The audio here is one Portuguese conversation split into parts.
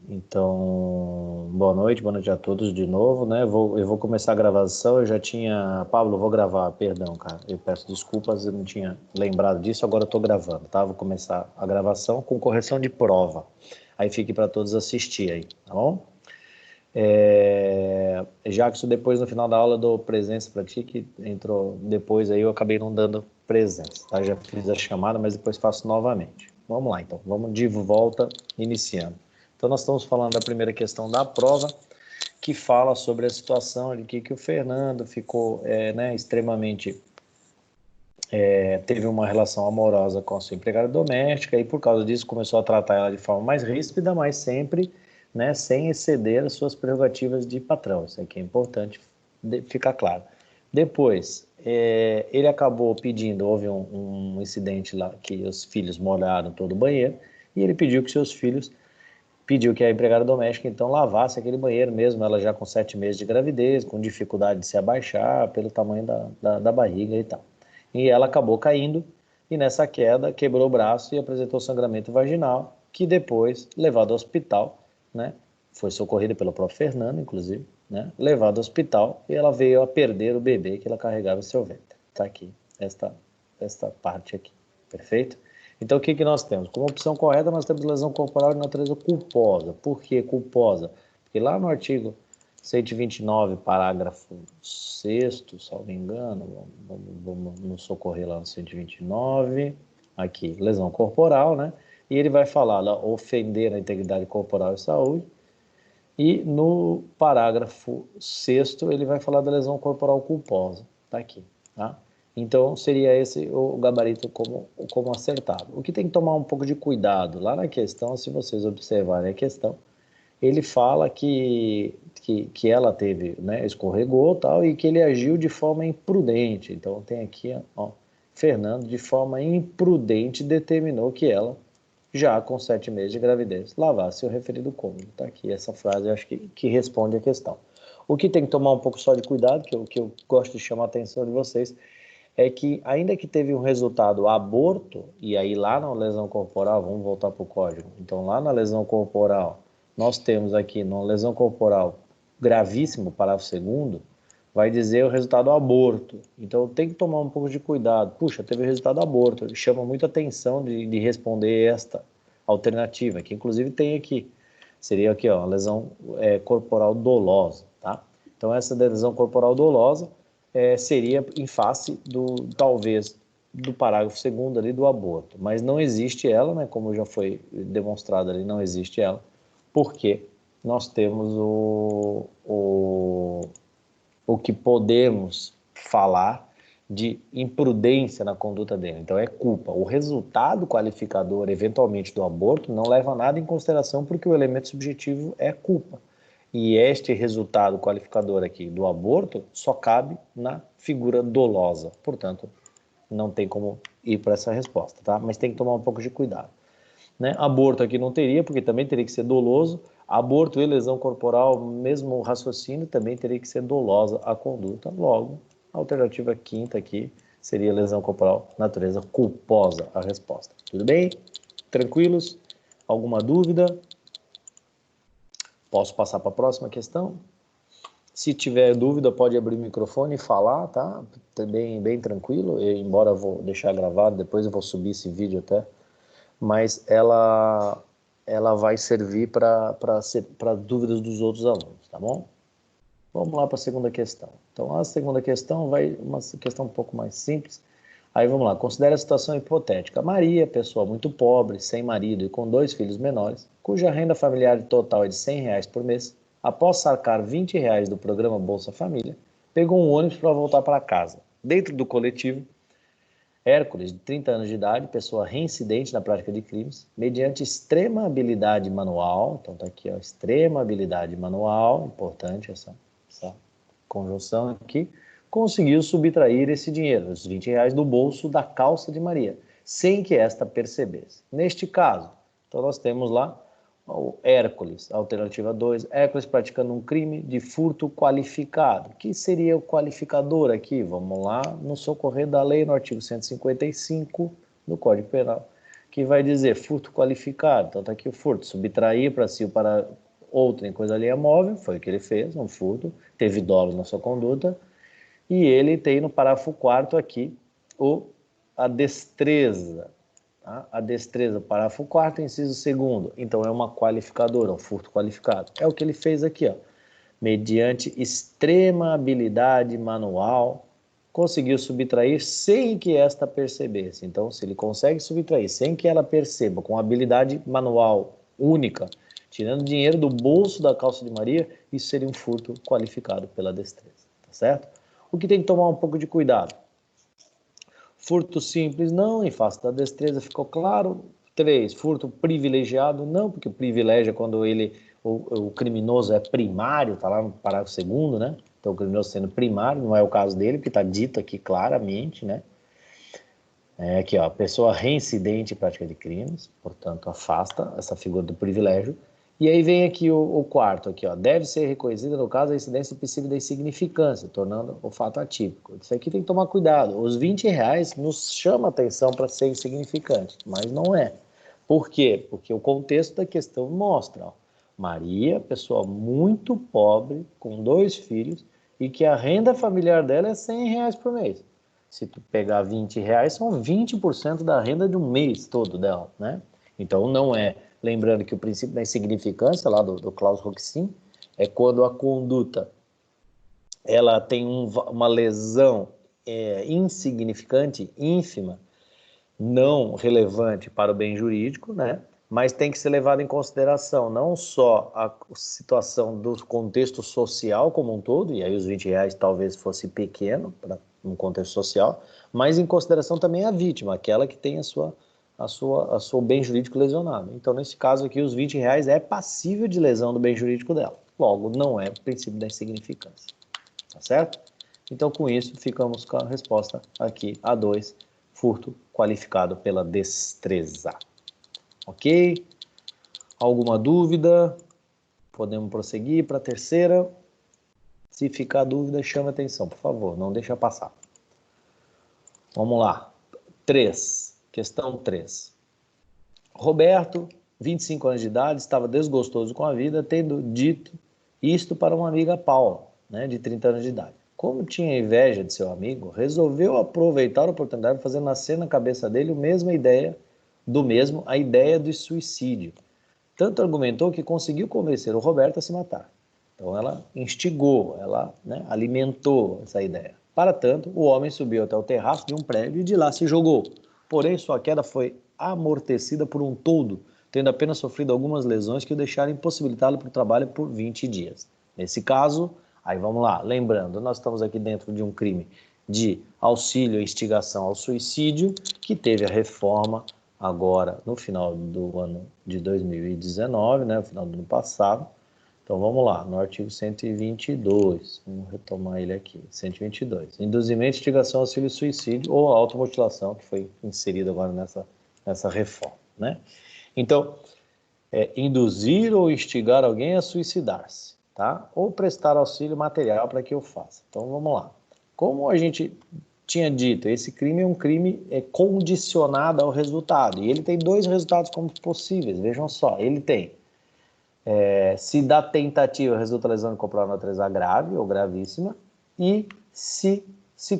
Então, boa noite a todos de novo, né? Eu vou começar a gravação, eu já tinha... Pablo, vou gravar, perdão, cara. Eu peço desculpas, eu não tinha lembrado disso, agora eu tô gravando, tá? Vou começar a gravação com correção de prova. Aí fique para todos assistir aí, tá bom? Já que isso depois no final da aula eu dou presença para ti, que entrou depois aí, eu acabei não dando presença, tá? Já fiz a chamada, mas depois faço novamente. Vamos lá, então. Vamos de volta, iniciando. Então, nós estamos falando da primeira questão da prova, que fala sobre a situação de que o Fernando ficou extremamente... teve uma relação amorosa com a sua empregada doméstica e, por causa disso, começou a tratar ela de forma mais ríspida, mas sempre, né, sem exceder as suas prerrogativas de patrão. Isso aqui é importante ficar claro. Depois, ele acabou pedindo, houve um incidente lá que os filhos molharam todo o banheiro, e ele pediu que a empregada doméstica então lavasse aquele banheiro mesmo, ela já com 7 meses de gravidez, com dificuldade de se abaixar pelo tamanho da barriga e tal. E ela acabou caindo, e nessa queda quebrou o braço e apresentou sangramento vaginal, que depois, levado ao hospital, né, foi socorrida pelo próprio Fernando, inclusive, né, levado ao hospital, e ela veio a perder o bebê que ela carregava em seu ventre. Está aqui, esta parte aqui, perfeito? Então, o que nós temos? Como opção correta, nós temos lesão corporal de natureza culposa. Por que culposa? Porque lá no artigo 129, parágrafo 6º, salvo engano, vamos nos socorrer lá no 129, aqui, lesão corporal, né? E ele vai falar lá, ofender a integridade corporal e saúde, e no parágrafo 6º ele vai falar da lesão corporal culposa, tá aqui, tá? Então, seria esse o gabarito como acertado. O que tem que tomar um pouco de cuidado, lá na questão, se vocês observarem a questão, ele fala que ela teve, né, escorregou tal, e que ele agiu de forma imprudente. Então, tem aqui, ó, Fernando, de forma imprudente, determinou que ela, já com 7 meses de gravidez, lavasse o referido cômodo. Tá aqui essa frase, eu acho que responde a questão. O que tem que tomar um pouco só de cuidado, que eu gosto de chamar a atenção de vocês, é que ainda que teve um resultado aborto, e aí lá na lesão corporal, vamos voltar para o código, então lá na lesão corporal, nós temos aqui, numa lesão corporal gravíssima, parágrafo 2º, vai dizer o resultado aborto. Então tem que tomar um pouco de cuidado. Puxa, teve resultado aborto. Ele chama muita atenção de responder esta alternativa, que inclusive tem aqui. Seria aqui, ó, lesão corporal dolosa, tá? Então essa lesão corporal dolosa seria em face talvez, do parágrafo 2º ali do aborto. Mas não existe ela, né, como já foi demonstrado ali, não existe ela, porque nós temos o que podemos falar de imprudência na conduta dele. Então é culpa. O resultado qualificador, eventualmente, do aborto não leva nada em consideração porque o elemento subjetivo é culpa. E este resultado qualificador aqui do aborto só cabe na figura dolosa. Portanto, não tem como ir para essa resposta, tá? Mas tem que tomar um pouco de cuidado. Né? Aborto aqui não teria, porque também teria que ser doloso. Aborto e lesão corporal, mesmo o raciocínio, também teria que ser dolosa a conduta. Logo, a alternativa quinta aqui seria lesão corporal, natureza culposa, a resposta. Tudo bem? Tranquilos? Alguma dúvida? Posso passar para a próxima questão? Se tiver dúvida, pode abrir o microfone e falar, tá? Bem tranquilo, embora eu vou deixar gravado, depois eu vou subir esse vídeo até. Mas ela vai servir para dúvidas dos outros alunos, tá bom? Vamos lá para a segunda questão. Então, a segunda questão vai uma questão um pouco mais simples. Aí vamos lá, considere a situação hipotética. Maria, pessoa muito pobre, sem marido e com 2 filhos menores, cuja renda familiar total é de R$ 100 por mês, após sacar R$ 20 do programa Bolsa Família, pegou um ônibus para voltar para casa. Dentro do coletivo, Hércules, de 30 anos de idade, pessoa reincidente na prática de crimes, mediante extrema habilidade manual, então está aqui, ó, extrema habilidade manual, importante essa conjunção aqui, conseguiu subtrair esse dinheiro, os R$ 20 do bolso da calça de Maria, sem que esta percebesse. Neste caso, então nós temos lá o Hércules, alternativa 2, Hércules praticando um crime de furto qualificado. O que seria o qualificador aqui? Vamos lá no socorrer da lei, no artigo 155 do Código Penal, que vai dizer furto qualificado. Então, está aqui o furto, subtrair para si ou para outro em coisa alheia móvel, foi o que ele fez, um furto, teve dolo na sua conduta, e ele tem no parágrafo 4º aqui a destreza. Tá? A destreza, parágrafo 4º, inciso 2º. Então, é uma qualificadora, um furto qualificado. É o que ele fez aqui, ó. Mediante extrema habilidade manual, conseguiu subtrair sem que esta percebesse. Então, se ele consegue subtrair sem que ela perceba, com habilidade manual única, tirando dinheiro do bolso da calça de Maria, isso seria um furto qualificado pela destreza, tá certo? O que tem que tomar um pouco de cuidado. Furto simples, não, em face da destreza, ficou claro. 3, furto privilegiado, não, porque o privilégio é quando o criminoso é primário, está lá no parágrafo 2º, né? Então, o criminoso sendo primário, não é o caso dele, porque está dito aqui claramente, né? É aqui, ó, pessoa reincidente em prática de crimes, portanto, afasta essa figura do privilégio. E aí vem aqui o 4º, aqui, ó, deve ser reconhecida, no caso, a incidência possível da insignificância, tornando o fato atípico. Isso aqui tem que tomar cuidado. Os R$20 nos chama atenção para ser insignificante, mas não é. Por quê? Porque o contexto da questão mostra, ó, Maria, pessoa muito pobre, com 2 filhos, e que a renda familiar dela é R$100 por mês. Se tu pegar R$20, são 20% da renda de um mês todo dela, né? Então, não é... Lembrando que o princípio da insignificância, lá do Klaus Roxin, é quando a conduta ela tem uma lesão insignificante, ínfima, não relevante para o bem jurídico, né? Mas tem que ser levado em consideração não só a situação do contexto social como um todo, e aí os R$20 talvez fosse pequeno para um contexto social, mas em consideração também a vítima, aquela que tem a seu bem jurídico lesionado. Então, nesse caso aqui, os R$20 é passível de lesão do bem jurídico dela. Logo, não é o princípio da insignificância. Tá certo? Então, com isso, ficamos com a resposta aqui, A2, furto qualificado pela destreza. Ok? Alguma dúvida? Podemos prosseguir para a terceira. Se ficar dúvida, chame a atenção, por favor, não deixa passar. Vamos lá. 3. Questão 3. Roberto, 25 anos de idade, estava desgostoso com a vida, tendo dito isto para uma amiga Paula, né, de 30 anos de idade. Como tinha inveja de seu amigo, resolveu aproveitar a oportunidade para fazer nascer na cabeça dele a ideia do suicídio. Tanto argumentou que conseguiu convencer o Roberto a se matar. Então ela instigou, ela, né, alimentou essa ideia. Para tanto, o homem subiu até o terraço de um prédio e de lá se jogou. Porém, sua queda foi amortecida por um toldo, tendo apenas sofrido algumas lesões que o deixaram impossibilitado para o trabalho por 20 dias. Nesse caso, aí vamos lá, lembrando, nós estamos aqui dentro de um crime de auxílio e instigação ao suicídio, que teve a reforma agora no final do ano de 2019, né, no final do ano passado. Então vamos lá, no artigo 122, vamos retomar ele aqui, 122. Induzimento, instigação, auxílio, suicídio ou automutilação, que foi inserido agora nessa reforma, né? Então, induzir ou instigar alguém a suicidar-se, tá? Ou prestar auxílio material para que eu faça. Então vamos lá. Como a gente tinha dito, esse crime é um crime condicionado ao resultado, e ele tem 2 resultados como possíveis, vejam só, ele tem se da tentativa resulta lesão corporal de natureza grave ou gravíssima, e se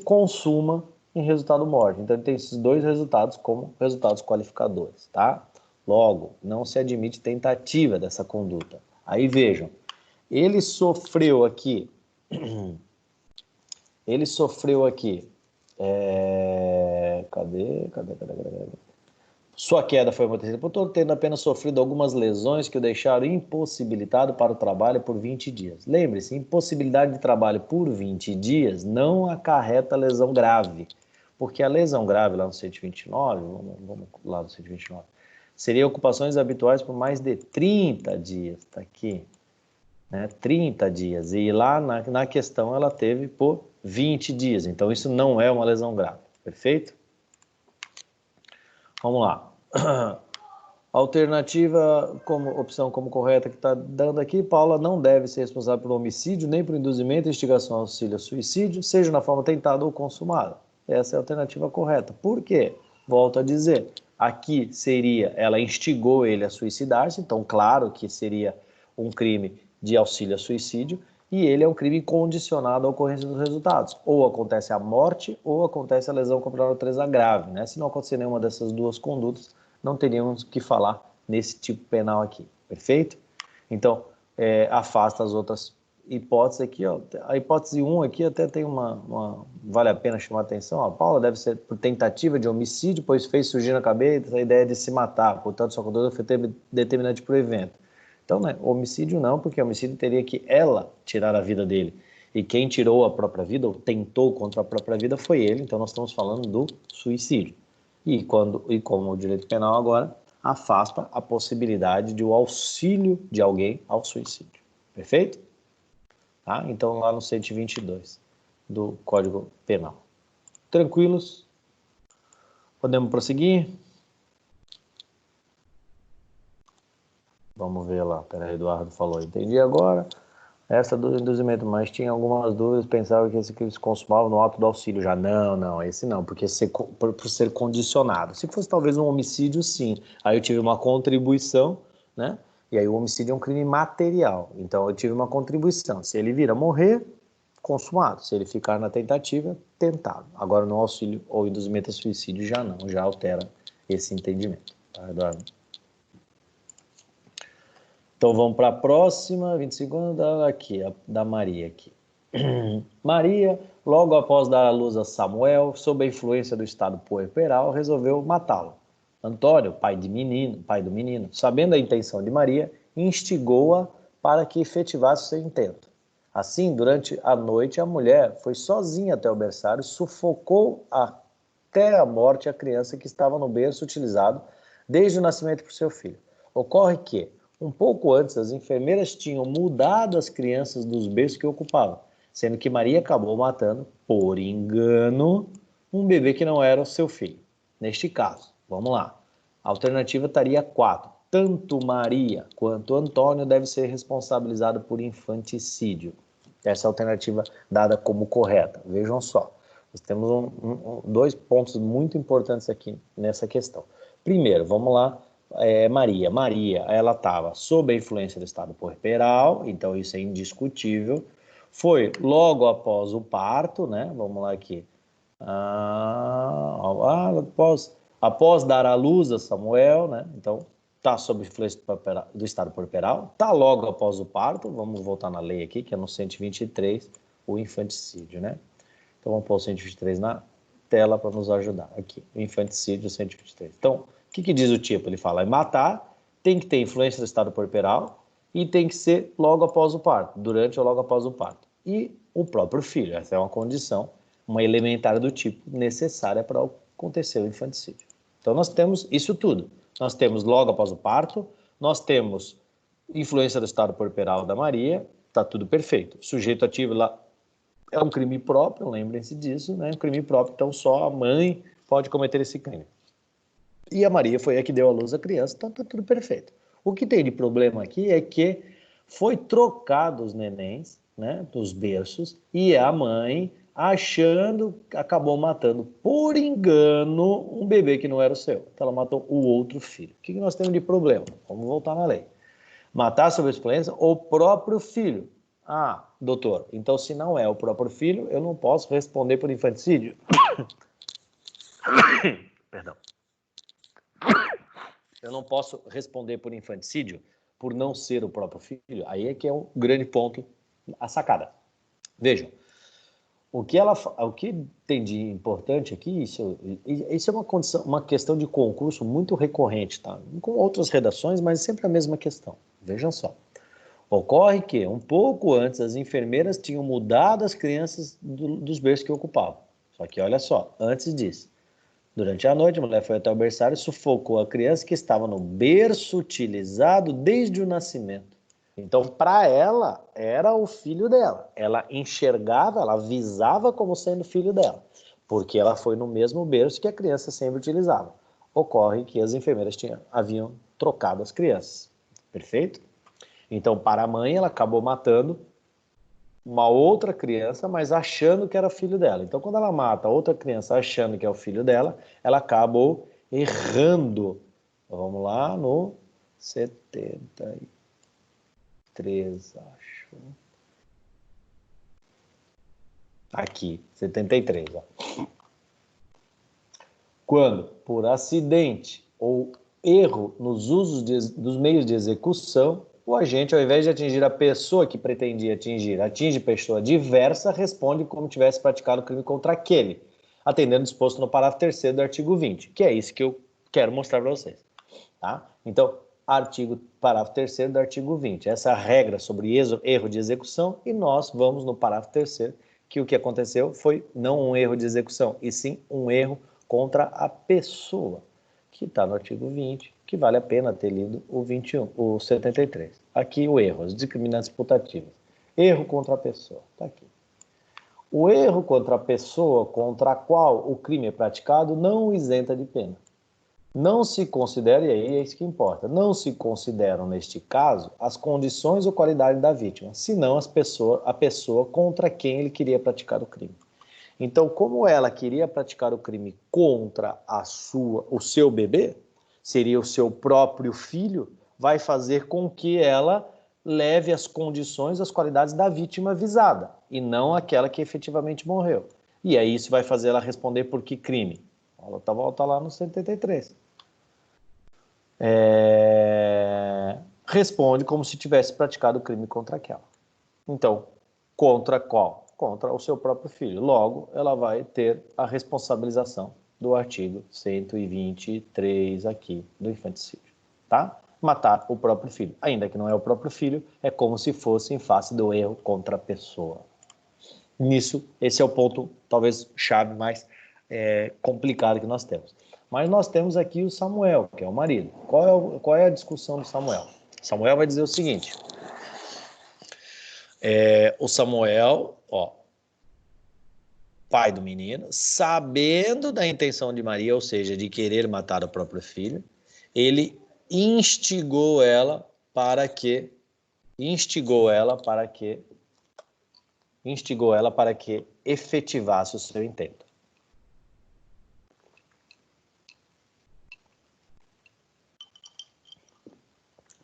consuma em resultado morte. Então, ele tem esses 2 resultados como resultados qualificadores, tá? Logo, não se admite tentativa dessa conduta. Aí, vejam, ele sofreu aqui, cadê? Sua queda foi amortecida por todo, tendo apenas sofrido algumas lesões que o deixaram impossibilitado para o trabalho por 20 dias. Lembre-se, impossibilidade de trabalho por 20 dias não acarreta lesão grave, porque a lesão grave lá no 129, vamos lá no 129, seria ocupações habituais por mais de 30 dias, está aqui, né, 30 dias, e lá na questão ela teve por 20 dias, então isso não é uma lesão grave, perfeito? Vamos lá. Alternativa, opção como correta que está dando aqui, Paula não deve ser responsável por homicídio, nem por induzimento, instigação, auxílio, suicídio, seja na forma tentada ou consumada. Essa é a alternativa correta. Por quê? Volto a dizer, Aqui seria, ela instigou ele a suicidar-se, então claro que seria um crime de auxílio a suicídio, e ele é um crime condicionado à ocorrência dos resultados. Ou acontece a morte, ou acontece a lesão corporal natureza grave, né? Se não acontecer nenhuma dessas duas condutas, não teríamos que falar nesse tipo penal aqui, perfeito? Então, afasta as outras hipóteses aqui, ó. A hipótese 1 aqui até tem vale a pena chamar a atenção, a Paula deve ser por tentativa de homicídio, pois fez surgir na cabeça a ideia de se matar, portanto sua conduta foi determinante para o evento. Então, né, homicídio não, porque homicídio teria que ela tirar a vida dele. E quem tirou a própria vida, ou tentou contra a própria vida, foi ele. Então, nós estamos falando do suicídio. E como o direito penal agora afasta a possibilidade de o auxílio de alguém ao suicídio. Perfeito? Tá? Então, lá no 122 do Código Penal. Tranquilos? Podemos prosseguir? Vamos ver lá. Peraí, Eduardo falou. Entendi agora. Essa do induzimento, mas tinha algumas dúvidas, pensava que esse crime se consumava no ato do auxílio já. Não, esse não, porque por ser condicionado. Se fosse talvez um homicídio, sim. Aí eu tive uma contribuição, né? E aí o homicídio é um crime material. Então eu tive uma contribuição. Se ele vir a morrer, consumado. Se ele ficar na tentativa, tentado. Agora no auxílio ou induzimento a suicídio já não, já altera esse entendimento. Tá, Eduardo? Então vamos para a próxima, 25 aqui, da Maria aqui. Maria, logo após dar à luz a Samuel, sob a influência do estado puerperal, resolveu matá-lo. Antônio, pai do menino, sabendo a intenção de Maria, instigou-a para que efetivasse seu intento. Assim, durante a noite, a mulher foi sozinha até o berçário, sufocou até a morte a criança que estava no berço utilizado desde o nascimento por seu filho. Ocorre que, um pouco antes, as enfermeiras tinham mudado as crianças dos berços que ocupavam, sendo que Maria acabou matando, por engano, um bebê que não era o seu filho. Neste caso, vamos lá. A alternativa estaria 4. Tanto Maria quanto Antônio devem ser responsabilizados por infanticídio. Essa é a alternativa dada como correta. Vejam só, nós temos dois pontos muito importantes aqui nessa questão. Primeiro, vamos lá. Maria, ela estava sob a influência do estado puerperal, então isso é indiscutível. Foi logo após o parto, né? Vamos lá aqui. Após dar à luz a Samuel, né? Então, está sob a influência do estado puerperal, está logo após o parto, vamos voltar na lei aqui, que é no 123, o infanticídio, né? Então, vamos pôr o 123 na tela para nos ajudar. Aqui, o infanticídio 123. Então, o que diz o tipo? Ele fala, matar, tem que ter influência do estado puerperal e tem que ser logo após o parto, durante ou logo após o parto. E o próprio filho, essa é uma condição, uma elementar do tipo necessária para acontecer o infanticídio. Então nós temos isso tudo. Nós temos logo após o parto, nós temos influência do estado puerperal da Maria, está tudo perfeito. Sujeito ativo lá é um crime próprio, lembrem-se disso, né? Um crime próprio, então só a mãe pode cometer esse crime. E a Maria foi a que deu à luz a criança, então está tudo perfeito. O que tem de problema aqui é que foi trocado os nenéns, né, dos berços, e a mãe, acabou matando, por engano, um bebê que não era o seu. Então ela matou o outro filho. O que nós temos de problema? Vamos voltar na lei. Matar sob experiência o próprio filho. Ah, doutor, então se não é o próprio filho, eu não posso responder por infanticídio? Perdão. Eu não posso responder por infanticídio por não ser o próprio filho. Aí é que é um grande ponto, a sacada. Vejam, o que tem de importante aqui, isso é uma questão de concurso muito recorrente, tá? Com outras redações, mas sempre a mesma questão. Vejam só. Ocorre que, um pouco antes, as enfermeiras tinham mudado as crianças dos berços que ocupavam. Só que, olha só, antes disso, durante a noite, a mulher foi até o berçário e sufocou a criança que estava no berço utilizado desde o nascimento. Então, para ela, era o filho dela. Ela enxergava, ela visava como sendo filho dela, porque ela foi no mesmo berço que a criança sempre utilizava. Ocorre que as enfermeiras haviam trocado as crianças. Perfeito? Então, para a mãe, ela acabou matando uma outra criança, mas achando que era filho dela. Então, quando ela mata outra criança achando que é o filho dela, ela acabou errando. Vamos lá no 73, acho. Aqui, 73, ó. Quando, por acidente ou erro nos usos dos meios de execução, o agente, ao invés de atingir a pessoa que pretendia atingir, atinge pessoa diversa, responde como tivesse praticado o crime contra aquele, atendendo o disposto no parágrafo 3º do artigo 20, que é isso que eu quero mostrar para vocês. Tá? Então, parágrafo 3º do artigo 20, essa é a regra sobre erro de execução, e nós vamos no parágrafo 3º, que o que aconteceu foi não um erro de execução, e sim um erro contra a pessoa, que está no artigo 20, que vale a pena ter lido o 21, o 73. Aqui o erro, as discriminantes putativas. Erro contra a pessoa, está aqui. O erro contra a pessoa contra a qual o crime é praticado não o isenta de pena. Não se considera, e aí é isso que importa, não se consideram, neste caso, as condições ou qualidade da vítima, senão a pessoa contra quem ele queria praticar o crime. Então, como ela queria praticar o crime contra o seu bebê, seria o seu próprio filho, vai fazer com que ela leve as condições, as qualidades da vítima visada, e não aquela que efetivamente morreu. E aí isso vai fazer ela responder por que crime? Ela volta lá no 183. Responde como se tivesse praticado o crime contra aquela. Então, contra qual? Contra o seu próprio filho. Logo, ela vai ter a responsabilização do artigo 123 aqui do infanticídio, tá? Matar o próprio filho. Ainda que não é o próprio filho, é como se fosse em face do erro contra a pessoa. Nisso, esse é o ponto, talvez, chave mais complicado que nós temos. Mas nós temos aqui o Samuel, que é o marido. Qual é a discussão do Samuel? Samuel vai dizer o seguinte... o Samuel, pai do menino, sabendo da intenção de Maria, ou seja, de querer matar o próprio filho, ele instigou ela para que efetivasse o seu intento.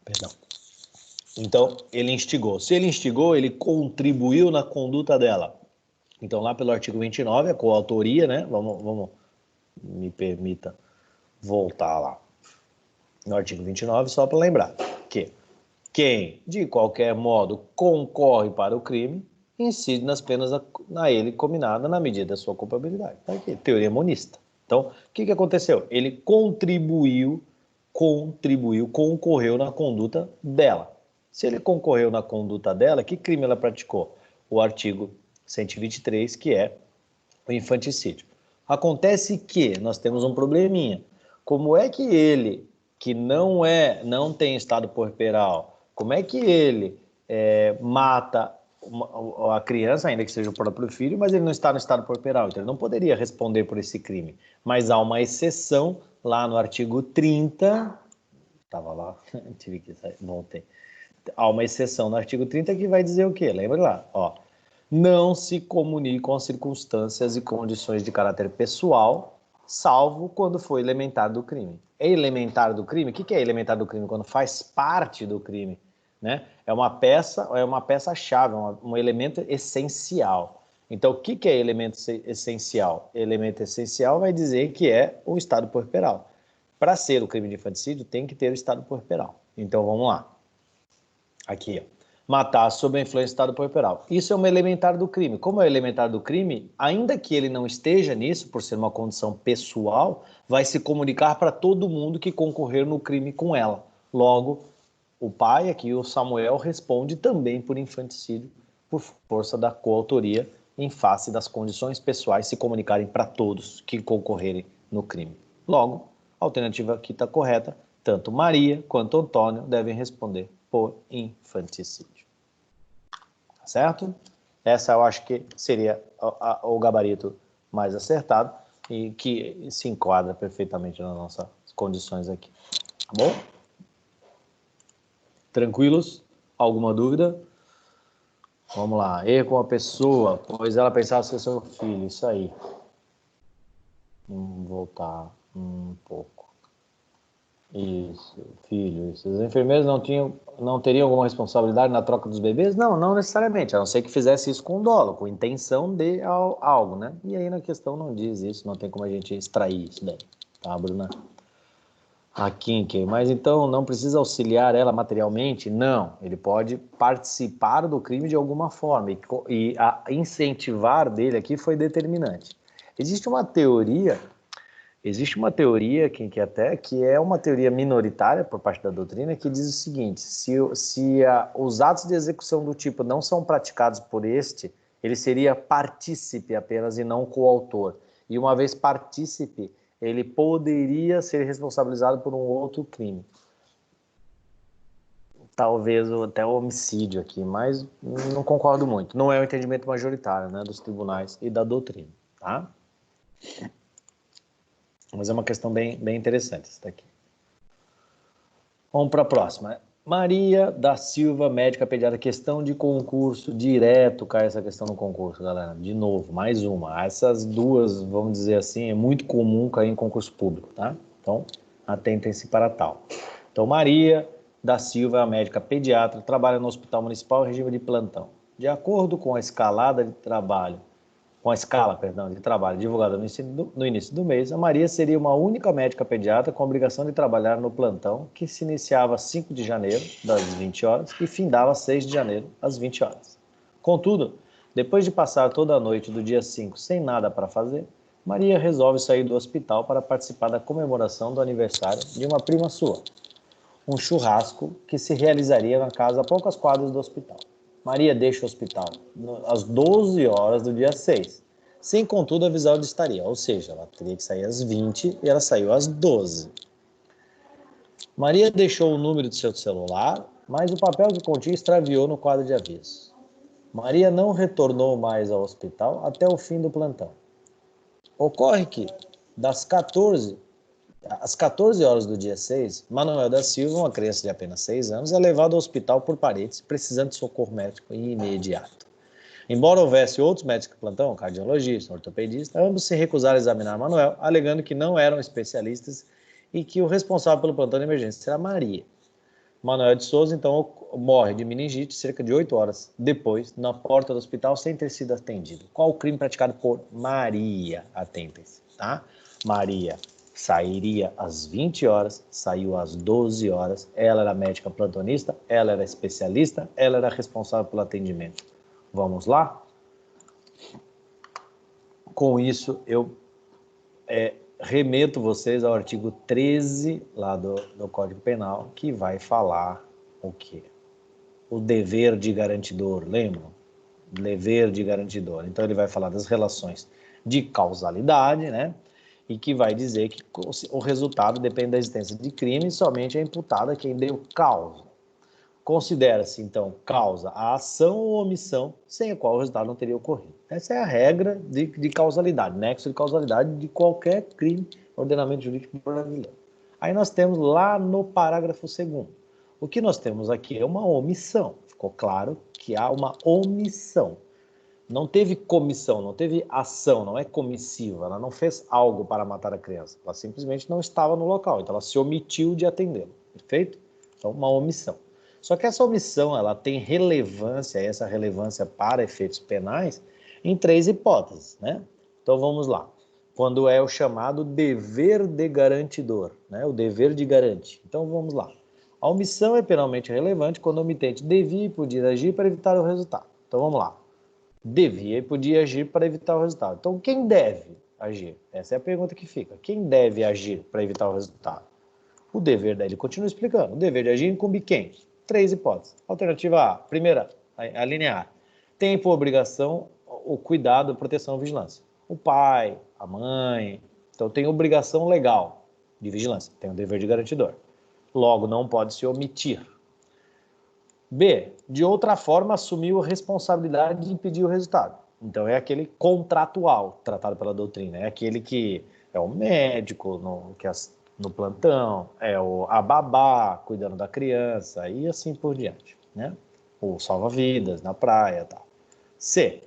Perdão. Então, ele instigou. Se ele instigou, ele contribuiu na conduta dela. Então, lá pelo artigo 29, a coautoria, né? Vamos, me permita voltar lá. No artigo 29, só para lembrar que quem, de qualquer modo, concorre para o crime, incide nas penas a ele combinada na medida da sua culpabilidade. Tá aqui, teoria monista. Então, o que aconteceu? Ele concorreu na conduta dela. Se ele concorreu na conduta dela, que crime ela praticou? O artigo 123, que é o infanticídio. Acontece que nós temos um probleminha. Como é que ele, que não tem estado puerperal, como é que ele mata a criança, ainda que seja o próprio filho, mas ele não está no estado puerperal, então ele não poderia responder por esse crime. Mas há uma exceção lá no artigo 30, estava lá, tive que sair, voltei. Há uma exceção no artigo 30 que vai dizer o quê? Lembra lá, não se comunicam as circunstâncias e condições de caráter pessoal, salvo quando for elementar do crime. É elementar do crime? O que é elementar do crime? Quando faz parte do crime, né? É uma peça-chave, um elemento essencial. Então, o que é elemento essencial? Elemento essencial vai dizer que é o estado puerperal. Para ser o crime de infanticídio, tem que ter o estado puerperal. Então, vamos lá. Aqui, matar sob a influência do estado puerperal. Isso é um elementar do crime. Como é elementar do crime, ainda que ele não esteja nisso, por ser uma condição pessoal, vai se comunicar para todo mundo que concorrer no crime com ela. Logo, o pai, aqui o Samuel, responde também por infanticídio, por força da coautoria, em face das condições pessoais se comunicarem para todos que concorrerem no crime. Logo, a alternativa aqui está correta, tanto Maria quanto Antônio devem responder por infanticídio. Tá certo? Essa eu acho que seria o gabarito mais acertado e que se enquadra perfeitamente nas nossas condições aqui. Tá bom? Tranquilos? Alguma dúvida? Vamos lá. Erro com a pessoa, pois ela pensava ser seu filho. Isso aí. Vamos voltar Um pouco. Isso, filho. Isso. As enfermeiras não teriam alguma responsabilidade na troca dos bebês? Não, não necessariamente, a não ser que fizesse isso com dolo, com intenção de algo, né? E aí na questão não diz isso, não tem como a gente extrair isso daí, tá, Bruna? A Kinker, mas então não precisa auxiliar ela materialmente? Não, ele pode participar do crime de alguma forma e a incentivar dele aqui foi determinante. Existe uma teoria que até que é uma teoria minoritária por parte da doutrina que diz o seguinte: se os atos de execução do tipo não são praticados por este, ele seria partícipe apenas e não coautor. E uma vez partícipe, ele poderia ser responsabilizado por um outro crime. Talvez até o homicídio aqui, mas não concordo muito. Não é o entendimento majoritário, né, dos tribunais e da doutrina, tá? Mas é uma questão bem interessante essa daqui. Vamos para a próxima. Maria da Silva, médica pediatra, questão de concurso direto, cai essa questão no concurso, galera. De novo, mais uma. Essas duas, vamos dizer assim, é muito comum cair em concurso público, tá? Então, atentem-se para tal. Então, Maria da Silva é a médica pediatra, trabalha no Hospital Municipal em regime de plantão. De acordo com a escalada de trabalho com a escala, de trabalho divulgada no início do mês, a Maria seria uma única médica pediatra com a obrigação de trabalhar no plantão, que se iniciava 5 de janeiro, das 20 horas, e findava 6 de janeiro, às 20 horas. Contudo, depois de passar toda a noite do dia 5 sem nada para fazer, Maria resolve sair do hospital para participar da comemoração do aniversário de uma prima sua, um churrasco que se realizaria na casa a poucas quadras do hospital. Maria deixa o hospital às 12 horas do dia 6, sem contudo avisar onde estaria, ou seja, ela teria que sair às 20 e ela saiu às 12. Maria deixou o número de seu celular, mas o papel que continha extraviou no quadro de aviso. Maria não retornou mais ao hospital até o fim do plantão. Ocorre que, às 14 horas do dia 6, Manuel da Silva, uma criança de apenas 6 anos, é levado ao hospital por parentes, precisando de socorro médico imediato. Embora houvesse outros médicos de plantão, cardiologista, ortopedista, ambos se recusaram a examinar Manuel, alegando que não eram especialistas e que o responsável pelo plantão de emergência era Maria. Manuel de Souza, então, morre de meningite cerca de 8 horas depois, na porta do hospital, sem ter sido atendido. Qual o crime praticado por Maria? Atentem-se, tá? Maria sairia às 20 horas, saiu às 12 horas, ela era médica plantonista, ela era especialista, ela era responsável pelo atendimento. Vamos lá? Com isso, eu remeto vocês ao artigo 13 lá do Código Penal, que vai falar o quê? O dever de garantidor, lembram? Dever de garantidor. Então, ele vai falar das relações de causalidade, né? E que vai dizer que o resultado depende da existência de crime e somente é imputado a quem deu causa. Considera-se, então, causa a ação ou omissão sem a qual o resultado não teria ocorrido. Essa é a regra de causalidade, nexo de causalidade de qualquer crime, ordenamento jurídico brasileiro. Aí nós temos lá no parágrafo 2º. O que nós temos aqui é uma omissão. Ficou claro que há uma omissão. Não teve comissão, não teve ação, não é comissiva. Ela não fez algo para matar a criança. Ela simplesmente não estava no local, então ela se omitiu de atendê-lo. Perfeito? Então, uma omissão. Só que essa omissão, ela tem relevância, essa relevância para efeitos penais, em 3 hipóteses, né? Então, vamos lá. Quando é o chamado dever de garantidor, né? O dever de garante. Então, vamos lá. A omissão é penalmente relevante quando o omitente devia e podia agir para evitar o resultado. Então, vamos lá. Devia e podia agir para evitar o resultado. Então, quem deve agir? Essa é a pergunta que fica. Quem deve agir para evitar o resultado? O dever, daí ele continua explicando. O dever de agir incumbe quem? 3 hipóteses. Alternativa A, primeira, a linha A. Tem por obrigação o cuidado, proteção e vigilância. O pai, a mãe. Então tem obrigação legal de vigilância. Tem o dever de garantidor. Logo, não pode se omitir. B, de outra forma, assumiu a responsabilidade de impedir o resultado. Então é aquele contratual tratado pela doutrina. É aquele que é o médico, no plantão, a babá cuidando da criança e assim por diante, né? O salva-vidas na praia e tal. C,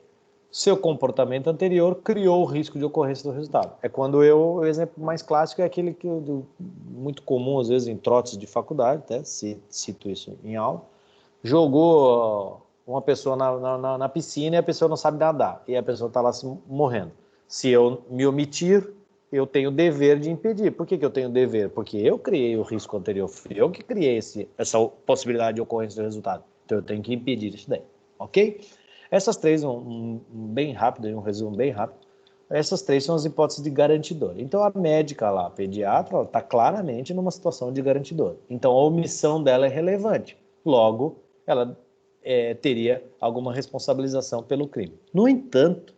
seu comportamento anterior criou o risco de ocorrência do resultado. É quando o exemplo mais clássico é aquele que muito comum, às vezes, em trotes de faculdade, até cito isso em aula, jogou uma pessoa na piscina e a pessoa não sabe nadar, e a pessoa está lá morrendo. Se eu me omitir, eu tenho o dever de impedir. Por que eu tenho o dever? Porque eu criei o risco anterior, fui eu que criei essa possibilidade de ocorrência do resultado. Então eu tenho que impedir isso daí, ok? Essas três, bem rápido, um resumo bem rápido, essas três são as hipóteses de garantidor. Então a médica lá, a pediatra, está claramente numa situação de garantidor. Então a omissão dela é relevante. Logo, ela teria alguma responsabilização pelo crime. No entanto,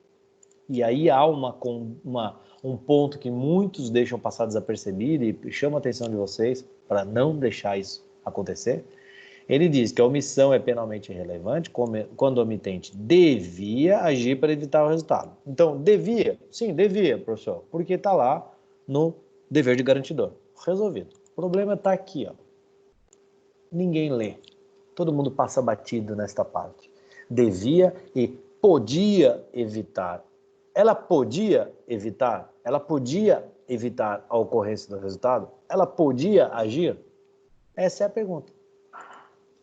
e aí há um ponto que muitos deixam passar desapercebido e chama a atenção de vocês para não deixar isso acontecer. Ele diz que a omissão é penalmente irrelevante quando o omitente devia agir para evitar o resultado. Então, devia? Sim, devia, professor, porque está lá no dever de garantidor. Resolvido. O problema está aqui, ó. Ninguém lê. Todo mundo passa batido nesta parte. Devia e podia evitar. Ela podia evitar? Ela podia evitar a ocorrência do resultado? Ela podia agir? Essa é a pergunta.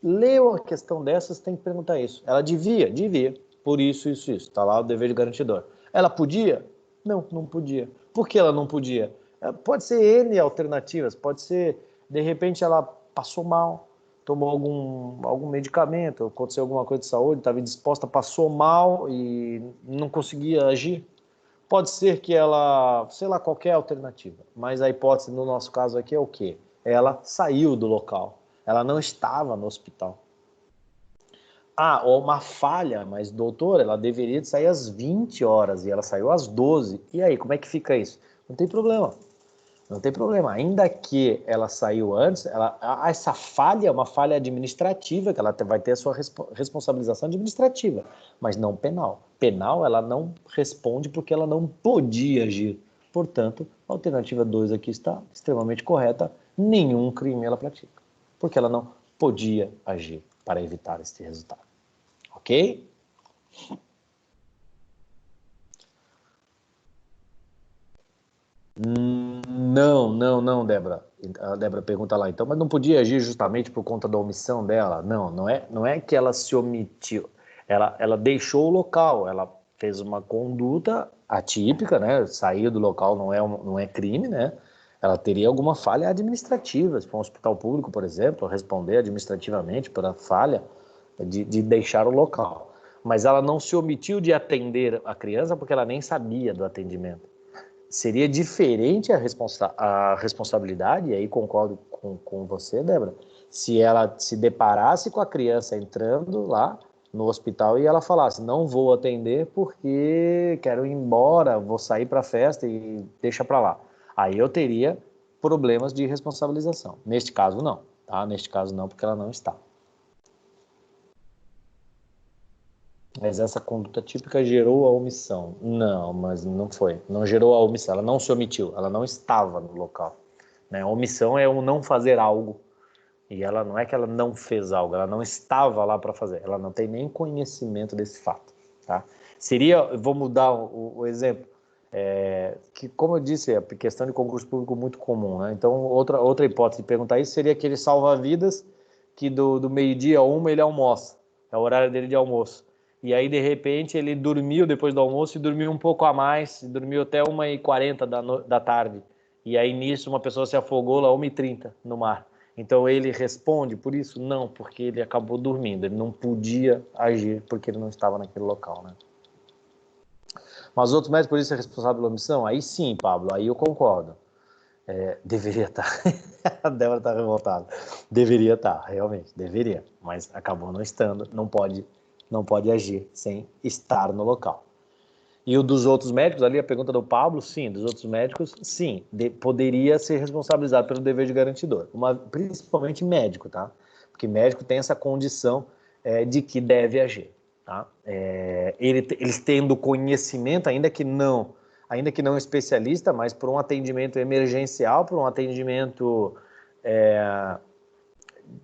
Leu a questão dessas, tem que perguntar isso. Ela devia? Devia. Por isso, isso, isso. Está lá o dever de garantidor. Ela podia? Não, não podia. Por que ela não podia? Pode ser N alternativas. Pode ser, de repente, ela passou mal, tomou algum medicamento, aconteceu alguma coisa de saúde, estava indisposta, passou mal e não conseguia agir. Pode ser que ela, sei lá, qualquer alternativa. Mas a hipótese no nosso caso aqui é o quê? Ela saiu do local. Ela não estava no hospital. Ou uma falha, mas doutor, ela deveria sair às 20 horas e ela saiu às 12. E aí, como é que fica isso? Não tem problema. Não tem problema. Ainda que ela saiu antes, essa falha é uma falha administrativa, que ela vai ter a sua responsabilização administrativa, mas não penal. Penal, ela não responde porque ela não podia agir. Portanto, a alternativa 2 aqui está extremamente correta. Nenhum crime ela pratica, porque ela não podia agir para evitar este resultado. Ok? Não, Débora. A Débora pergunta lá, então, mas não podia agir justamente por conta da omissão dela? Não é que ela se omitiu. Ela deixou o local, ela fez uma conduta atípica, né? Sair do local não é crime, né? Ela teria alguma falha administrativa, se for um hospital público, por exemplo, responder administrativamente por a falha de deixar o local. Mas ela não se omitiu de atender a criança porque ela nem sabia do atendimento. Seria diferente a responsabilidade, e aí concordo com você, Débora, se ela se deparasse com a criança entrando lá no hospital e ela falasse, não vou atender porque quero ir embora, vou sair para a festa e deixa para lá. Aí eu teria problemas de responsabilização. Neste caso, não. Tá? Neste caso, não, porque ela não está. Mas essa conduta típica gerou a omissão. Não, mas não foi. Não gerou a omissão. Ela não se omitiu. Ela não estava no local. Né? A omissão é o não fazer algo. E ela não é que ela não fez algo. Ela não estava lá para fazer. Ela não tem nem conhecimento desse fato. Tá? Seria, vou mudar o exemplo. Que, como eu disse, é questão de concurso público muito comum. Né? Então, outra hipótese de perguntar isso seria aquele salva-vidas que do meio-dia a 1 ele almoça. É o horário dele de almoço. E aí, de repente, ele dormiu depois do almoço e dormiu um pouco a mais, dormiu até 1h40 da tarde. E aí, nisso, uma pessoa se afogou lá 1h30 no mar. Então, ele responde por isso? Não, porque ele acabou dormindo. Ele não podia agir porque ele não estava naquele local, né? Mas outros médicos poderiam ser responsáveis pela omissão? Aí sim, Pablo, aí eu concordo. Deveria estar. A Débora está revoltada. Deveria estar, realmente, deveria. Mas acabou não estando, não pode agir sem estar no local. E o dos outros médicos, ali a pergunta do Pablo, sim, dos outros médicos, sim, poderia ser responsabilizado pelo dever de garantidor. Principalmente médico, tá? Porque médico tem essa condição de que deve agir, tá? Eles tendo conhecimento, ainda que não especialista, mas por um atendimento emergencial, por um atendimento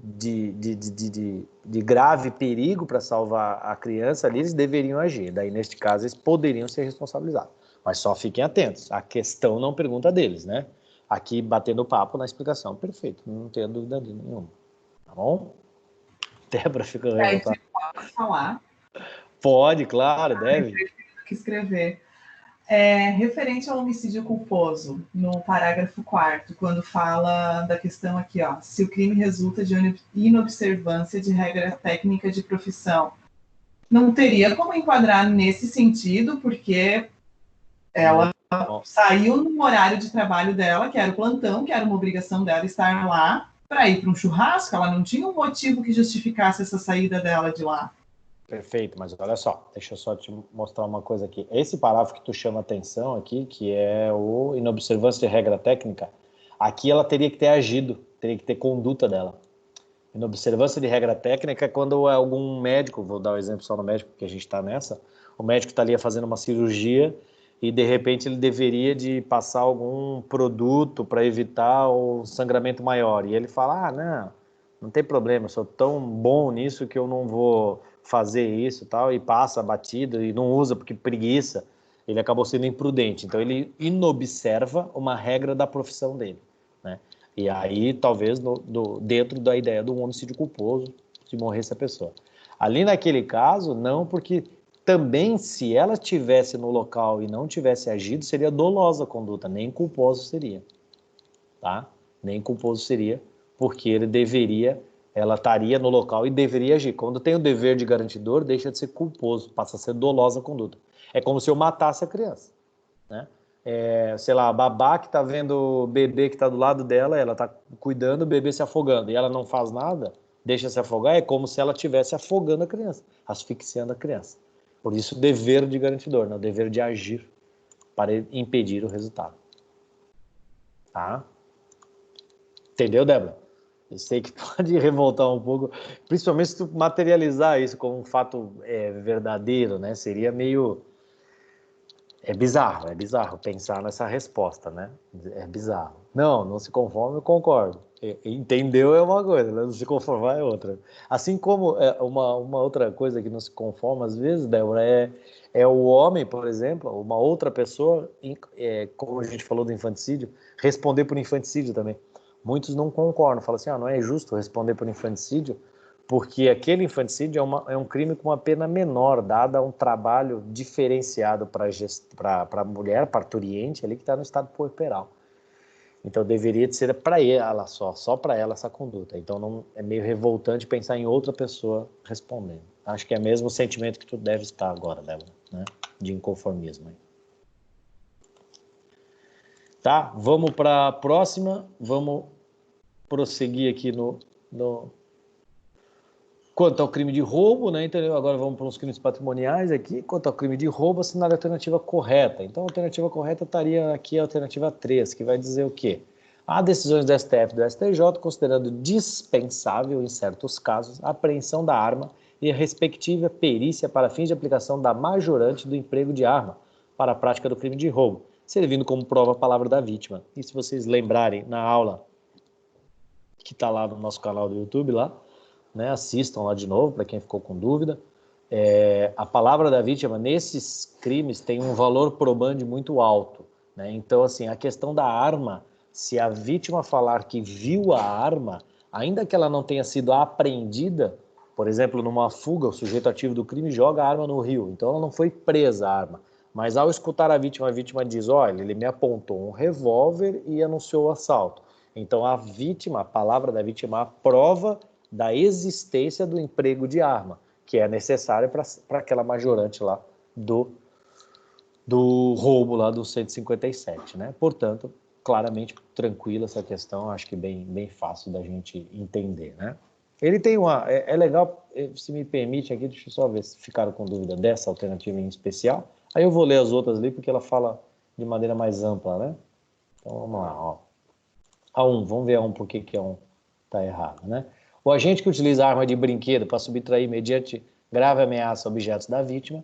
de grave perigo para salvar a criança, ali eles deveriam agir. Daí, neste caso, eles poderiam ser responsabilizados. Mas só fiquem atentos. A questão não pergunta deles, né? Aqui, batendo papo na explicação. Perfeito, não tenho dúvida nenhuma. Tá bom? Débora fica revoltada. Pode falar. Pode, claro, deve. Que escrever. Referente ao homicídio culposo, no parágrafo 4º, quando fala da questão aqui, ó, se o crime resulta de inobservância de regra técnica de profissão, não teria como enquadrar nesse sentido, porque ela saiu no horário de trabalho dela, que era o plantão, que era uma obrigação dela estar lá para ir para um churrasco, ela não tinha um motivo que justificasse essa saída dela de lá. Perfeito, mas olha só, deixa eu só te mostrar uma coisa aqui. Esse parágrafo que tu chama atenção aqui, que é o inobservância de regra técnica, aqui ela teria que ter agido, teria que ter conduta dela. Inobservância de regra técnica é quando algum médico, vou dar o exemplo só no médico, porque a gente está nessa, o médico está ali fazendo uma cirurgia e de repente ele deveria de passar algum produto para evitar o sangramento maior. E ele fala, não tem problema, eu sou tão bom nisso que eu não vou fazer isso e tal, e passa batido e não usa porque preguiça. Ele acabou sendo imprudente. Então ele inobserva uma regra da profissão dele, né? E aí, talvez, dentro da ideia do homicídio culposo, se morresse a pessoa. Ali naquele caso, não, porque também, se ela estivesse no local e não tivesse agido, seria dolosa a conduta, nem culposo seria. Tá? Nem culposo seria, porque ela estaria no local e deveria agir. Quando tem o dever de garantidor, deixa de ser culposo, passa a ser dolosa a conduta. É como se eu matasse a criança, né? Sei lá, a babá que está vendo o bebê que está do lado dela, ela está cuidando, o bebê se afogando, e ela não faz nada, deixa se afogar, é como se ela estivesse afogando a criança, asfixiando a criança. Por isso, o dever de garantidor, né? O dever de agir para impedir o resultado. Tá? Entendeu, Débora? Eu sei que pode revoltar um pouco, principalmente se tu materializar isso como um fato verdadeiro, né? Seria meio... É bizarro pensar nessa resposta, né? É bizarro. Não se conforma, eu concordo. Entendeu é uma coisa, né? Não se conformar é outra. Assim como uma outra coisa que não se conforma, às vezes, Débora, é o homem, por exemplo, uma outra pessoa, como a gente falou do infanticídio, responder por infanticídio também. Muitos não concordam, falam assim, não é justo responder por infanticídio, porque aquele infanticídio é um crime com uma pena menor, dada um trabalho diferenciado para a mulher parturiente ali que está no estado puerperal. Então deveria de ser para ela só para ela essa conduta. Então não, é meio revoltante pensar em outra pessoa respondendo. Acho que é mesmo o sentimento que tu deve estar agora, Débora, né? De inconformismo. Tá? Vamos para a próxima. Vamos prosseguir aqui Quanto ao crime de roubo, né? Então, agora vamos para os crimes patrimoniais aqui. Quanto ao crime de roubo, assinar a alternativa correta. Então, a alternativa correta estaria aqui a alternativa 3, que vai dizer o quê? Há decisões do STF e do STJ considerando dispensável, em certos casos, a apreensão da arma e a respectiva perícia para fins de aplicação da majorante do emprego de arma para a prática do crime de roubo, servindo como prova a palavra da vítima. E se vocês lembrarem, na aula que está lá no nosso canal do YouTube, lá, né, assistam lá de novo, para quem ficou com dúvida. A palavra da vítima, nesses crimes, tem um valor probante muito alto, né? Então, assim, a questão da arma, se a vítima falar que viu a arma, ainda que ela não tenha sido apreendida, por exemplo, numa fuga, o sujeito ativo do crime joga a arma no rio, então ela não foi presa a arma. Mas ao escutar a vítima diz, olha, ele me apontou um revólver e anunciou o assalto. Então a vítima, a palavra da vítima, a prova da existência do emprego de arma, que é necessária para aquela majorante lá do roubo lá do 157, né? Portanto, claramente tranquila essa questão, acho que bem fácil da gente entender, né? Ele tem é legal, se me permite aqui, deixa eu só ver se ficaram com dúvida dessa alternativa em especial, aí eu vou ler as outras ali, porque ela fala de maneira mais ampla, né? Então vamos lá, ó. A1, vamos ver por que A1 está errado, né? O agente que utiliza a arma de brinquedo para subtrair mediante grave ameaça objetos da vítima,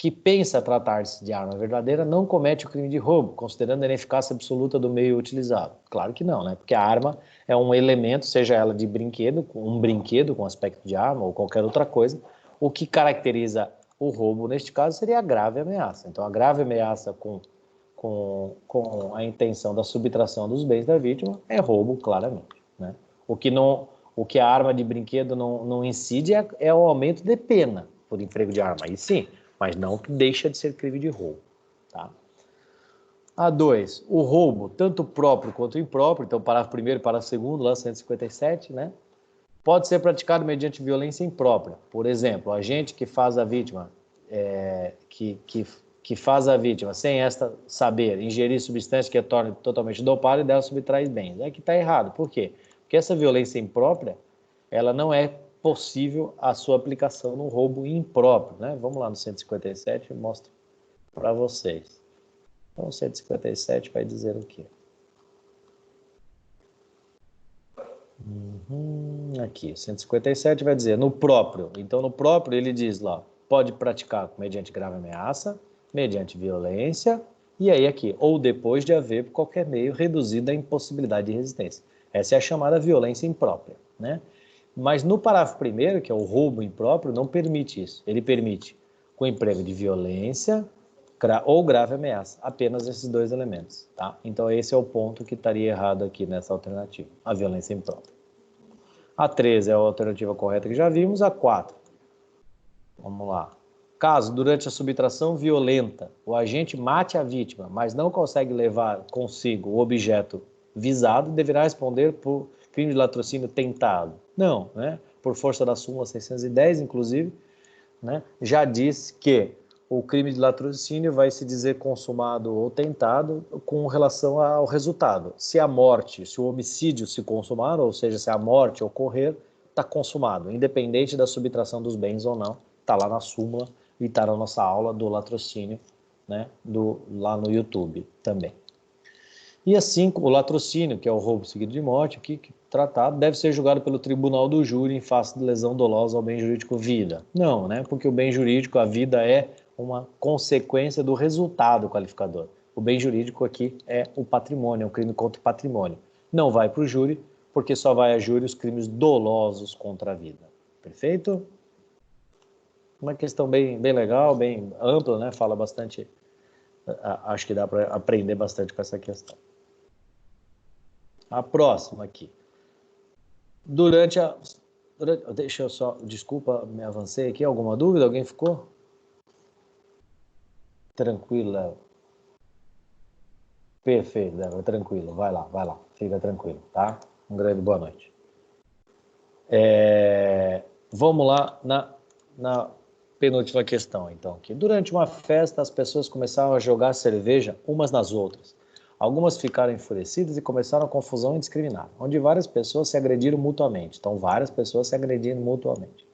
que pensa tratar-se de arma verdadeira não comete o crime de roubo, considerando a ineficácia absoluta do meio utilizado. Claro que não, né? Porque a arma é um elemento, seja ela de brinquedo, um brinquedo com aspecto de arma ou qualquer outra coisa. O que caracteriza o roubo, neste caso, seria a grave ameaça. Então, a grave ameaça com a intenção da subtração dos bens da vítima é roubo, claramente, né? O que a arma de brinquedo não incide é o aumento de pena por emprego de arma, aí sim, mas não deixa de ser crime de roubo, tá? A2, o roubo, tanto próprio quanto impróprio, então parágrafo 1º e parágrafo 2º, lá 157, né? Pode ser praticado mediante violência imprópria. Por exemplo, o agente que faz a vítima, que faz a vítima, sem esta saber, ingerir substância que a torne totalmente dopada e dela subtrai bens. É que está errado. Por quê? Porque essa violência imprópria, ela não é possível a sua aplicação no roubo impróprio, né? Vamos lá no 157 e mostro para vocês. Então, o 157 vai dizer o quê? Aqui, 157 vai dizer no próprio. Então, no próprio, ele diz lá, pode praticar mediante grave ameaça, mediante violência, e aí aqui, ou depois de haver, por qualquer meio, reduzida a impossibilidade de resistência. Essa é a chamada violência imprópria, né? Mas no parágrafo 1º, que é o roubo impróprio, não permite isso. Ele permite com emprego de violência ou grave ameaça, apenas esses dois elementos, tá? Então, esse é o ponto que estaria errado aqui nessa alternativa, a violência imprópria. A 13 é a alternativa correta que já vimos. A 4, vamos lá. Caso, durante a subtração violenta, o agente mate a vítima, mas não consegue levar consigo o objeto visado, deverá responder por crime de latrocínio tentado. Não, né? Por força da súmula 610, inclusive, né? Já diz que o crime de latrocínio vai se dizer consumado ou tentado com relação ao resultado. Se a morte, se o homicídio se consumar, ou seja, se a morte ocorrer, está consumado, independente da subtração dos bens ou não. Está lá na súmula e está na nossa aula do latrocínio, né? Lá no YouTube também. E assim, o latrocínio, que é o roubo seguido de morte, aqui tratado, deve ser julgado pelo tribunal do júri em face de lesão dolosa ao bem jurídico vida. Não, né? Porque o bem jurídico, a vida, é uma consequência do resultado qualificador. O bem jurídico aqui é o patrimônio, é um crime contra o patrimônio. Não vai para o júri, porque só vai a júri os crimes dolosos contra a vida. Perfeito? Uma questão bem legal, bem ampla, né? Fala bastante, acho que dá para aprender bastante com essa questão. A próxima aqui. Deixa eu só, desculpa, me avancei aqui. Alguma dúvida? Alguém ficou? Tranquilo, Léo. Perfeito, Léo, tranquilo. Vai lá, fica tranquilo, tá? Um grande boa noite. Vamos lá na penúltima questão, então. Que durante uma festa, as pessoas começaram a jogar cerveja umas nas outras. Algumas ficaram enfurecidas e começaram a confusão indiscriminada, onde várias pessoas se agrediram mutuamente. Então, várias pessoas se agredindo mutuamente.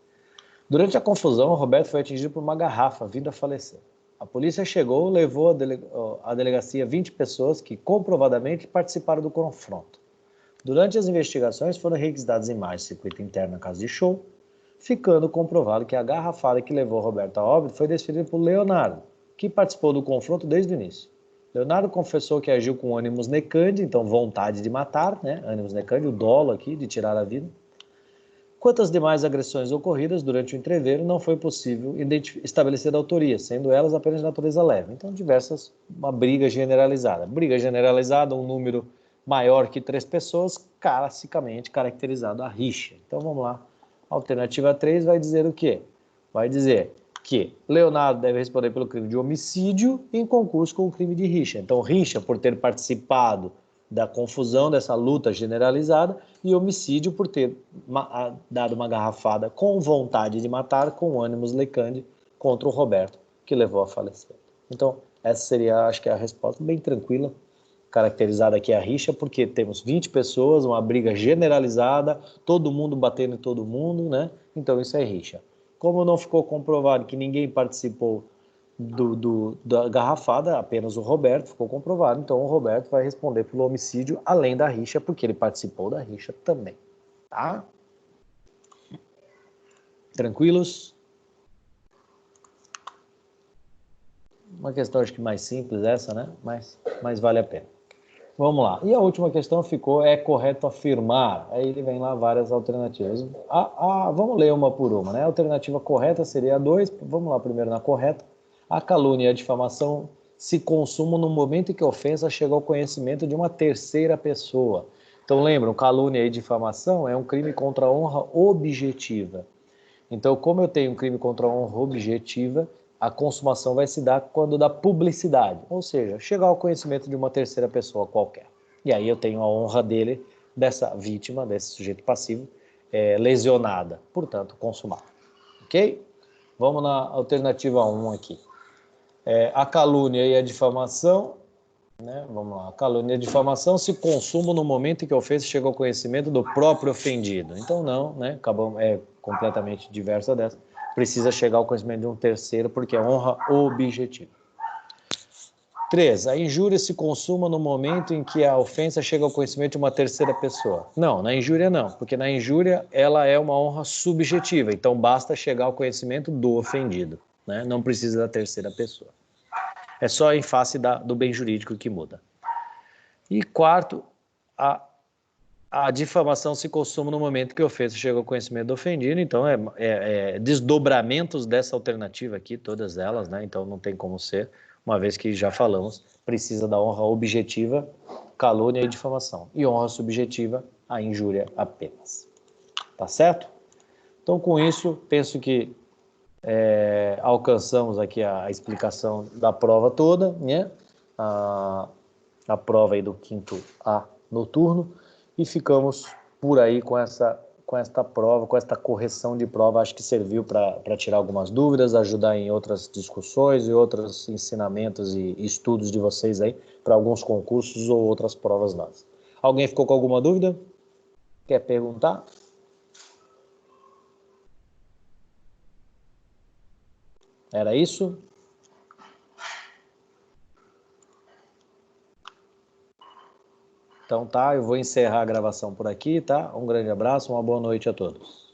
Durante a confusão, o Roberto foi atingido por uma garrafa, vindo a falecer. A polícia chegou, levou à delegacia 20 pessoas que comprovadamente participaram do confronto. Durante as investigações, foram requisitadas imagens de circuito interno na casa de show, ficando comprovado que a garrafada que levou Roberto a óbito foi desferida por Leonardo, que participou do confronto desde o início. Leonardo confessou que agiu com ânimos necandi, então vontade de matar, né? Ânimos necandi, o dolo aqui, de tirar a vida. Quanto às demais agressões ocorridas durante o entreveiro, não foi possível estabelecer a autoria, sendo elas apenas de natureza leve. Então, uma briga generalizada. Briga generalizada, um número maior que 3 pessoas, classicamente caracterizado a rixa. Então, vamos lá. A alternativa 3 vai dizer o quê? Vai dizer que Leonardo deve responder pelo crime de homicídio em concurso com o crime de rixa. Então, rixa por ter participado da confusão, dessa luta generalizada, e homicídio por ter dado uma garrafada com vontade de matar, com ânimos lecandi, contra o Roberto, que levou a falecer. Então, essa seria, acho que, a resposta bem tranquila, caracterizada aqui a rixa, porque temos 20 pessoas, uma briga generalizada, todo mundo batendo em todo mundo, né? Então, isso é rixa. Como não ficou comprovado que ninguém participou da garrafada, apenas o Roberto, ficou comprovado, então o Roberto vai responder pelo homicídio além da rixa, porque ele participou da rixa também, tá? Tranquilos? Uma questão acho que mais simples essa, né? Mas vale a pena. Vamos lá. E a última questão ficou, é correto afirmar? Aí ele vem lá várias alternativas. Vamos ler uma por uma, né? A alternativa correta seria a 2. Vamos lá primeiro na correta. A calúnia e a difamação se consumam no momento em que a ofensa chega ao conhecimento de uma terceira pessoa. Então lembram, calúnia e difamação é um crime contra a honra objetiva. Então, como eu tenho um crime contra a honra objetiva, a consumação vai se dar quando dá publicidade, ou seja, chegar ao conhecimento de uma terceira pessoa qualquer. E aí eu tenho a honra dele, dessa vítima, desse sujeito passivo, lesionada, portanto, consumada. Ok? Vamos na alternativa 1 aqui. A calúnia e a difamação, né? Vamos lá. A calúnia e a difamação se consumam no momento em que a ofensa chega ao conhecimento do próprio ofendido. Então, não, né? Acabamos, completamente diversa dessa. Precisa chegar ao conhecimento de um terceiro, porque é honra objetiva. 3. A injúria se consuma no momento em que a ofensa chega ao conhecimento de uma terceira pessoa. Não, na injúria não, porque na injúria ela é uma honra subjetiva, então basta chegar ao conhecimento do ofendido, né? Não precisa da terceira pessoa. É só em face do bem jurídico que muda. E 4, a difamação se consuma no momento que a ofensa chega ao conhecimento do ofendido, então desdobramentos dessa alternativa aqui, todas elas, né? Então não tem como ser, uma vez que já falamos, precisa da honra objetiva, calúnia e difamação. E honra subjetiva, a injúria apenas. Tá certo? Então com isso, penso que alcançamos aqui a explicação da prova toda, né? A prova aí do 5º A noturno, e ficamos por aí com esta prova, com esta correção de prova. Acho que serviu para tirar algumas dúvidas, ajudar em outras discussões e outros ensinamentos e estudos de vocês aí para alguns concursos ou outras provas novas. Alguém ficou com alguma dúvida? Quer perguntar? Era isso? Então tá, eu vou encerrar a gravação por aqui, tá? Um grande abraço, uma boa noite a todos.